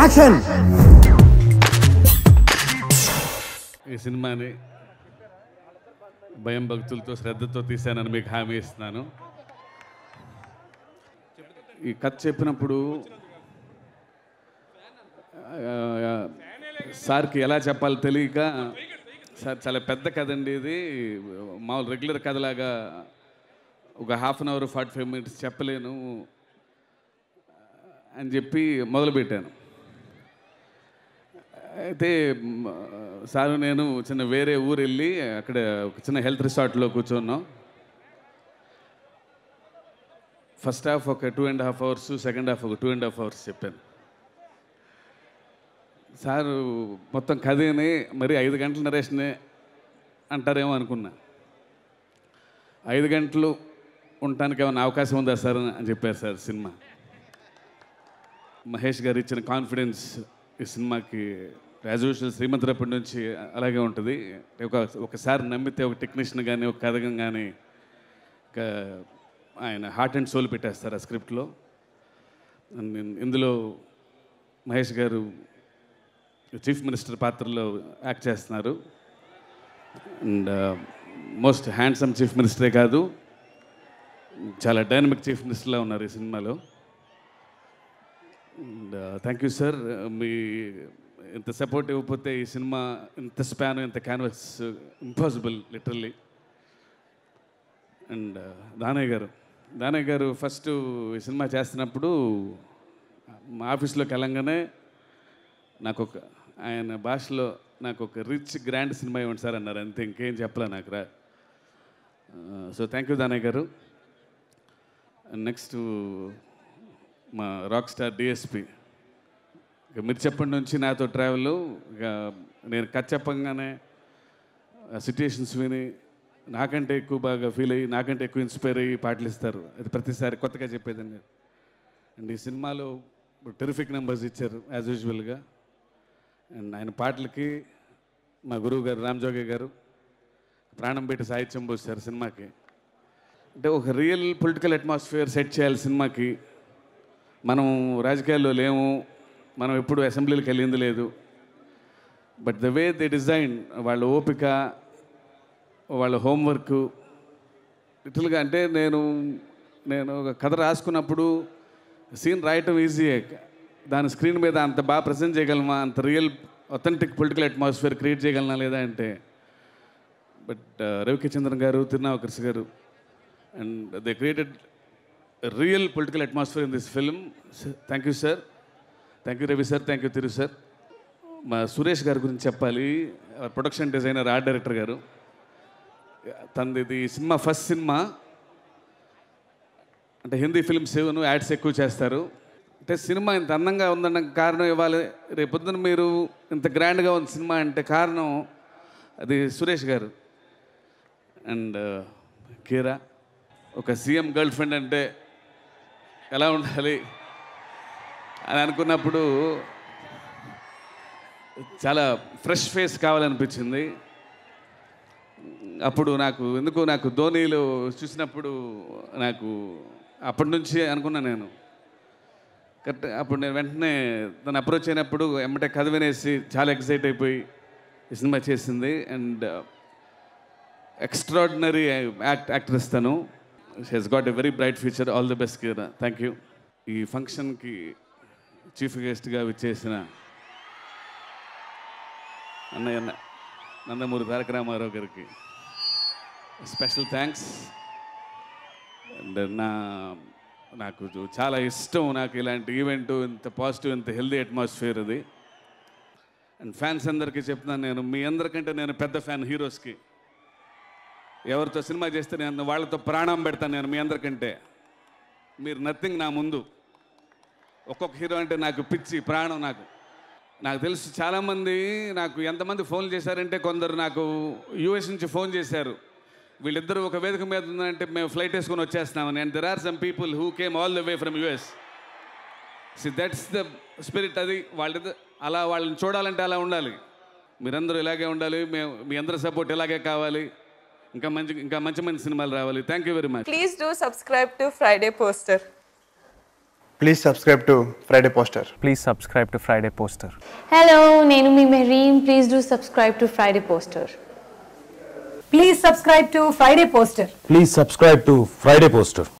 Action. ఈ సినిమాని భయం భక్తులతో శ్రద్ధతో తీశానని మీకు హామీ ఇస్తున్నాను. ఈ కథ చెప్పినప్పుడు సార్కి ఎలా చెప్పాలో తెలియక, సార్ చాలా పెద్ద కథ అండి ఇది, మామూలు రెగ్యులర్ కథలాగా ఒక 1/2 అవర్ 45 minutes చెప్పలేను అని చెప్పి మొదలుపెట్టాను. అయితే సారు నేను చిన్న వేరే ఊరు వెళ్ళి అక్కడ ఒక చిన్న హెల్త్ రిసార్ట్లో కూర్చున్నాం. ఫస్ట్ హాఫ్ ఒక 2.5 hours, సెకండ్ హాఫ్ ఒక 2.5 hours చెప్పాను. సారు మొత్తం కథని మరి 5 గంటల నరేషనే అంటారేమో అనుకున్నా. 5 గంటలు ఉండటానికి ఏమైనా అవకాశం ఉందా సార్ అని చెప్పారు సార్. సినిమా మహేష్ గారు ఇచ్చిన కాన్ఫిడెన్స్ ఈ సినిమాకి యాజ్ యూజువల్ శ్రీమంతరప్పటి నుంచి అలాగే ఉంటుంది. ఒకసారి నమ్మితే ఒక టెక్నీషియన్ కానీ ఒక కథకం కానీ ఆయన హార్ట్ అండ్ సోల్ పెట్టేస్తారు ఆ స్క్రిప్ట్లో. ఇందులో మహేష్ గారు చీఫ్ మినిస్టర్ పాత్రలో యాక్ట్ చేస్తున్నారు. అండ్ మోస్ట్ హ్యాండ్సమ్ చీఫ్ మినిస్టరే కాదు, చాలా డైనమిక్ చీఫ్ మినిస్టర్లా ఉన్నారు ఈ సినిమాలో. And thank you sir. మీ ఇంత సపోర్ట్ ఇవ్వకపోతే ఈ సినిమా ఇంత స్పాన్ ఇంత canvas impossible literally. And Danayya గారు ఫస్ట్ ఈ సినిమా చేస్తున్నప్పుడు మా ఆఫీస్లోకి వెళ్ళంగానే నాకు ఒక ఆయన భాషలో నాకు ఒక రిచ్ గ్రాండ్ సినిమా ఇవ్వండి సార్ అన్నారు. అంతే, ఇంకేం చెప్పలే నాకు రా. సో థ్యాంక్ యూ దానయ్య గారు. నెక్స్ట్ మా రాక్ స్టార్ డిఎస్పి, ఇక మీరు చెప్పండి నుంచి నాతో ట్రావెల్. ఇక నేను కథ చెప్పంగానే సిట్యుయేషన్స్ విని నాకంటే ఎక్కువ బాగా ఫీల్ అయ్యి నాకంటే ఎక్కువ ఇన్స్పైర్ అయ్యి పాటలు ఇస్తారు. అది ప్రతిసారి కొత్తగా చెప్పేదండి. అండ్ ఈ సినిమాలో టెరిఫిక్ నెంబర్స్ ఇచ్చారు యాజ్ యూజువల్గా. అండ్ ఆయన పాటలకి మా గురువు గారు రామ్జోగి గారు ప్రాణం పెట్టి సాహిత్యం పోస్తారు సినిమాకి. అంటే ఒక రియల్ పొలిటికల్ అట్మాస్ఫియర్ సెట్ చేయాలి సినిమాకి. మనం రాజకీయాల్లో లేము, మనం ఎప్పుడు అసెంబ్లీలకు వెళ్ళింది లేదు. But the way they design, వాళ్ళ ఓపిక, వాళ్ళ హోంవర్క్ లిటిల్గా. అంటే నేను ఒక కథ రాసుకున్నప్పుడు సీన్ రాయటం ఈజీయే, దాని స్క్రీన్ మీద అంత బాగా ప్రజెంట్ చేయగలమా, అంత real authentic political atmosphere create చేయగలనా లేదా అంటే. But Ravi K Chandran garu, Thirunavukarasu garu, and they created real political atmosphere in this film. Thank you sir. Thank you Ravi sir. Thank you Thiru sir. మా సురేష్ గారి గురించి చెప్పాలి, ప్రొడక్షన్ డిజైనర్, ఆర్ట్ డైరెక్టర్ గారు. తనది ఇది సినిమా ఫస్ట్ సినిమా. అంటే హిందీ ఫిల్మ్స్ యాడ్స్ ఎక్కువ చేస్తారు. అంటే సినిమా ఇంత అందంగా ఉందన్న కారణం ఇవ్వాలి, రేపొద్దున మీరు ఇంత గ్రాండ్గా ఉంది సినిమా అంటే కారణం అది సురేష్ గారు. అండ్ కీరా, ఒక సీఎం గర్ల్ ఫ్రెండ్ అంటే ఎలా ఉండాలి అని అనుకున్నప్పుడు చాలా ఫ్రెష్ ఫేస్ కావాలనిపించింది. అప్పుడు నాకు ధోనీలో చూసినప్పుడు నాకు అప్పటి నుంచి అనుకున్నా నేను కరెక్ట్. అప్పుడు నేను వెంటనే తను అప్రోచ్ అయినప్పుడు ఎమ్మటే కథ వినేసి చాలా ఎక్సైట్ అయిపోయి ఈ సినిమా చేసింది. అండ్ ఎక్స్ట్రాడినరీ యాక్ట్రెస్ తను. She has got a very bright future. All the best Kiara. Thank you. ఈ ఫంక్షన్కి చీఫ్ గెస్ట్గా విచ్చేసిన అన్నయ్య నందమూరి తారక రామారావు గారికి స్పెషల్ థ్యాంక్స్. అండ్ నాకు చాలా ఇష్టం నాకు ఇలాంటి ఈవెంట్, ఇంత పాజిటివ్, ఇంత హెల్దీ అట్మాస్ఫియర్ అది. అండ్ ఫ్యాన్స్ అందరికీ చెప్తున్నాను, నేను మీ అందరికంటే నేను పెద్ద ఫ్యాన్ హీరోస్కి. ఎవరితో సినిమా చేస్తే నేను వాళ్ళతో ప్రాణం పెడతాను. నేను మీ అందరికంటే, మీరు నథింగ్ నా ముందు. ఒక్కొక్క హీరో అంటే నాకు పిచ్చి ప్రాణం. నాకు తెలుసు చాలామంది నాకు ఎంతమంది ఫోన్లు చేశారంటే, కొందరు నాకు యూఎస్ నుంచి ఫోన్ చేశారు, వీళ్ళిద్దరూ ఒక వేదిక మీద ఉందంటే మేము ఫ్లైట్ వేసుకొని వచ్చేస్తున్నామని. And there are some people who came all the way from US. See that's the spirit. అది వాళ్ళని చూడాలంటే అలా ఉండాలి. మీరందరూ ఇలాగే ఉండాలి. మీ అందరి సపోర్ట్ ఇలాగే కావాలి. ఇంకా మంచి సినిమాలు రావాలి. Thank you very much. Please do subscribe to Friday Poster. Please subscribe to Friday Poster. Please subscribe to Friday Poster. Hello, nenu mi Mehreen. Please do subscribe to Friday Poster. Please subscribe to Friday Poster. Please subscribe to Friday Poster.